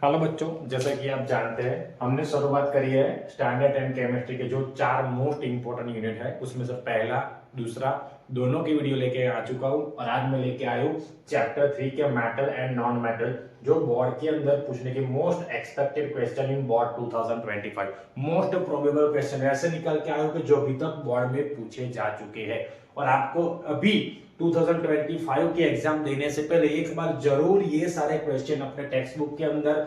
Hello बच्चों, जैसा कि आप जानते हैं हमने शुरुआत करी है स्टैंडर्ड एंड केमिस्ट्री के जो 4 मोस्ट इंपोर्टेंट यूनिट है उसमें से पहला दूसरा दोनों की वीडियो लेके आ चुका हूं और आज मैं लेके आया हूं चैप्टर 3 के मेटल एंड नॉन मेटल जो बोर्ड के अंदर पूछने के most expected question in board 2025 most probable question ऐसे निकल के आए हो कि जो अभी तक बोर्ड में पूछे जा चुके हैं और आपको अभी 2025 के एग्जाम देने से पहले एक बार जरूर ये सारे क्वेश्चन अपने टेक्स्ट बुक के अंदर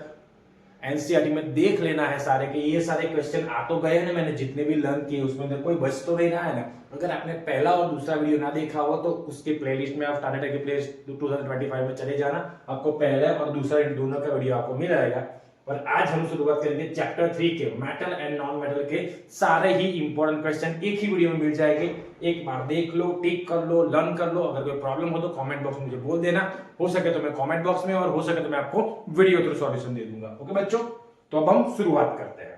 एनसीईआरटी में देख लेना है सारे के। ये सारे क्वेश्चन आ तो गए ना, मैंने जितने भी लर्न किए उसमें कोई बच तो नहीं रहा है ना। अगर आपने पहला और दूसरा वीडियो ना देखा हो तो उसके प्लेलिस्ट में आप स्टैंडर्ड के प्लेलिस्ट 2025 में चले जाना, आपको पहला और दूसरा इन दोनों का वीडियो आपको मिल जाएगा। और आज हम शुरुआत करेंगे चैप्टर 3 के मेटल एंड नॉन मेटल के सारे ही इंपॉर्टेंट क्वेश्चन एक ही वीडियो में मिल जाएंगे। एक बार देख लो, टिक कर लो, लर्न कर लो। अगर कोई प्रॉब्लम हो तो कमेंट बॉक्स में मुझे बोल देना, हो सके तो मैं कमेंट बॉक्स में और हो सके तो मैं आपको वीडियो थ्रू सॉल्यूशन दे दूंगा। ओके बच्चों, तो अब हम शुरुआत करते हैं।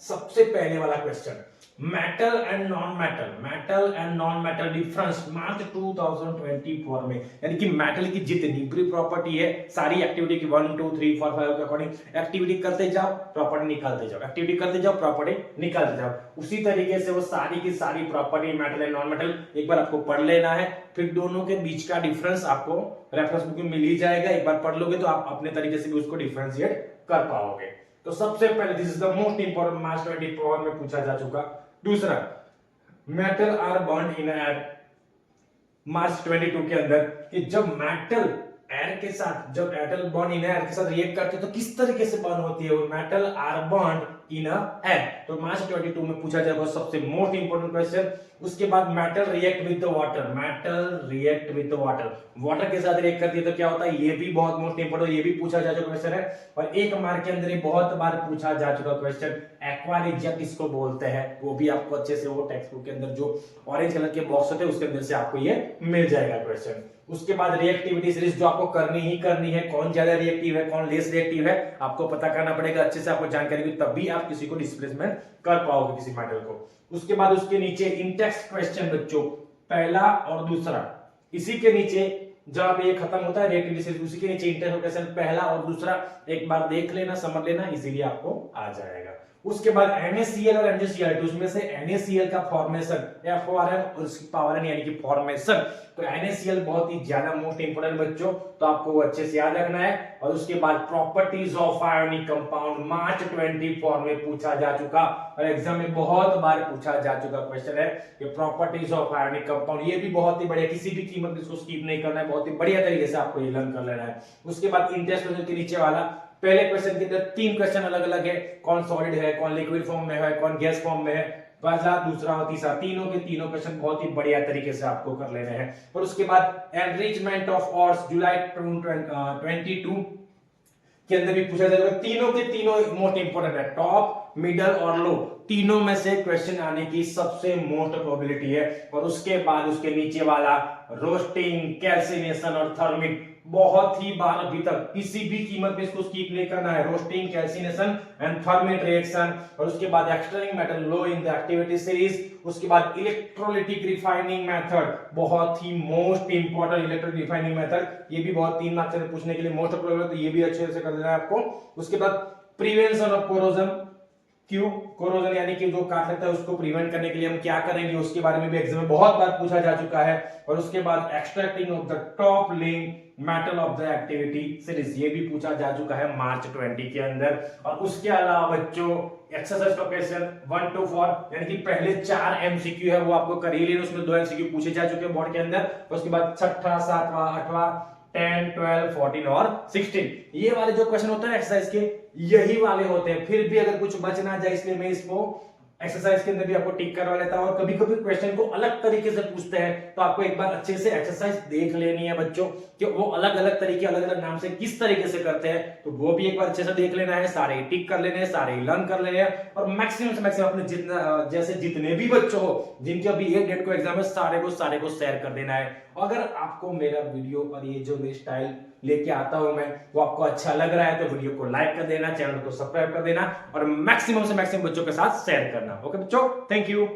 सबसे पहले वाला question, metal and non metal difference March 2024 में, यानी कि मेटल की जितनी भी प्रॉपर्टी है सारी एक्टिविटी की 1 2 3 4 5 के अकॉर्डिंग एक्टिविटी करते जाओ, प्रॉपर्टी निकालते जाओ, एक्टिविटी करते जाओ, प्रॉपर्टी निकालते जाओ। उसी तरीके से वो सारी की सारी property metal and non metal एक बार आपको पढ़ लेना है, फिर दोनों के बीच का डिफरेंस आपको रेफरेंस बुक में मिल ही जाएगा। एक बार पढ़ लोगे तो आप अपने तरीके से भी उसको डिफरेंशिएट कर पाओगे। तो सबसे पहले this is the most important March 24 में पूछा जा चुका। दूसरा, metal are bond in air March 22 के अंदर कि जब मेटल एयर के साथ, जब मेटल बॉन्ड इन एयर के साथ रिएक्ट करते हैं तो किस तरीके से बॉन्ड होती है वो metal are bond in air. तो मार्च 22 में पूछा जाएगा सबसे मोस्ट इंपोर्टेंट क्वेश्चन। उसके बाद metal react with the water, metal react with the water, water के साथ रिएक्ट करती है तो क्या होता है, ये भी बहुत मोस्ट इंपोर्टेंट, ये भी पूछा जा चुका क्वेश्चन है। और एक मार्क के अंदर ये बहुत बार पूछा जा चुका क्वेश्चन, एक्वा रिजिया किसको बोलते हैं, वो भी आपको अच्छे से वो टेक्स्ट बुक के अंदर जो ऑरेंज कलर के बॉक्स होते हैं उसके अंदर से आपको ये मिल जाएगा क्वेश्चन। उसके बाद रिएक्टिविटी सीरीज जो आपको करनी ही करनी है, कौन ज्यादा रिएक्टिव है कौन लेस रिएक्टिव है आपको पता करना पड़ेगा अच्छे से, आपको जानकारी होगी तभी आप किसी को डिस्प्लेसमेंट कर पाओगे किसी मेटल को। उसके बाद उसके नीचे इन टेक्स्ट क्वेश्चन बच्चों पहला और दूसरा, इसी के नीचे जब ये खत्म होता है रिएक्टिविटी सीरीज उसी के नीचे इंटेंस क्वेश्चन पहला और दूसरा एक बार देख लेना, समझ लेना, इजीली आपको आ जाएगा। उसके बाद NaCl और MgCl2 उसमें से NaCl का फॉर्मेशन FORM और उसकी पावर एन यानी कि फॉर्मेशन, तो NaCl बहुत ही ज्यादा मोस्ट इंपोर्टेंट बच्चों, तो आपको वो अच्छे से याद रखना है। और उसके बाद प्रॉपर्टीज ऑफ आयोनिक कंपाउंड मार्च 24 में पूछा जा चुका और एग्जाम में बहुत बार पूछा जा चुका क्वेश्चन है कि प्रॉपर्टीज ऑफ आयोनिक कंपाउंड, ये भी बहुत ही बढ़िया, किसी भी कीमत में इसको स्किप नहीं करना है, बहुत ही बढ़िया तरीके से आपको ये लर्न कर लेना है। उसके बाद इंटरेस्ट क्वेश्चन के नीचे वाला, पहले क्वेश्चन के अंदर 3 क्वेश्चन अलग अलग है, कौन सॉलिड है, कौन लिक्विड फॉर्म में है, कौन गैस फॉर्म में है, पहला दूसरा और तीसरा, तीनों के तीनों क्वेश्चन बहुत ही बढ़िया तरीके से आपको कर लेने हैं। और उसके बाद एनरिचमेंट ऑफ ऑर्स जुलाई 22 के अंदर भी पूछा जाएगा, तीनों के तीनों मोस्ट इंपोर्टेंट है, टॉप मिडल और लो तीनों में से क्वेश्चन आने की सबसे मोस्ट प्रोबेबिलिटी है। और उसके बाद उसके नीचे वाला रोस्टिंग, कैल्सिनेशन और थर्मिक, बहुत ही बार अभी तक किसी भी कीमत पे इसको स्किप नहीं करना है, roasting, calcination and thermic reaction. और उसके बाद extracting metal low in the activity series. उसके बाद इलेक्ट्रोलिटिक रिफाइनिंग मेथड, बहुत ही most important electrolytic refining method, ये भी बहुत 3 मार्क्स से पूछने के लिए मोस्ट प्रोबेबल, तो ये भी अच्छे से कर देना है आपको। उसके बाद प्रिवेंशन ऑफ कोरोजन, क्यों कोरोजन यानी कि जो काट सकता है उसको प्रिवेंट करने के लिए हम क्या करेंगे उसके बारे में भी एग्जाम में बहुत बार पूछा जा चुका है। और उसके बाद extracting of the top link metal of the activity series, ये भी पूछा जा चुका है मार्च 20 के अंदर। और उसके अलावा बच्चों एक्सरसाइज का क्वेश्चन 1 to 4 यानी कि पहले 4 एमसीक्यू है वो आपको कर ही लेना, उसमें 2 एमसीक्यू पूछे जा चुके हैं बोर्ड के अंदर। उसके बाद 6वां 7वां 8वां 10 12 14 और 16 ये वाले जो क्वेश्चन होते हैं एक्सरसाइज के यही वाले होते हैं। फिर भी अगर कुछ बच ना जाए इसलिए मैं इसको एक्सरसाइज के अंदर भी आपको टिक करवा लेता हूं। और कभी कभी क्वेश्चन को अलग तरीके से पूछते हैं तो आपको एक बार अच्छे से एक्सरसाइज देख लेनी है बच्चों कि वो अलग अलग तरीके अलग अलग नाम से किस तरीके से करते हैं, तो वो भी एक बार अच्छे से देख लेना है, सारे टिक कर लेने हैं, सारे लर्न कर लेने हैं। और मैक्सिमम से मैक्सिमम अपने जितना जैसे जितने भी बच्चों हो जिनके अभी एक डेट को एग्जाम है सारे को शेयर कर देना है। अगर आपको मेरा वीडियो और ये जो मेरी स्टाइल लेके आता हूं मैं वो आपको अच्छा लग रहा है तो वीडियो को लाइक कर देना, चैनल को सब्सक्राइब कर देना और मैक्सिमम से मैक्सिमम बच्चों के साथ शेयर करना। ओके बच्चों, थैंक यू।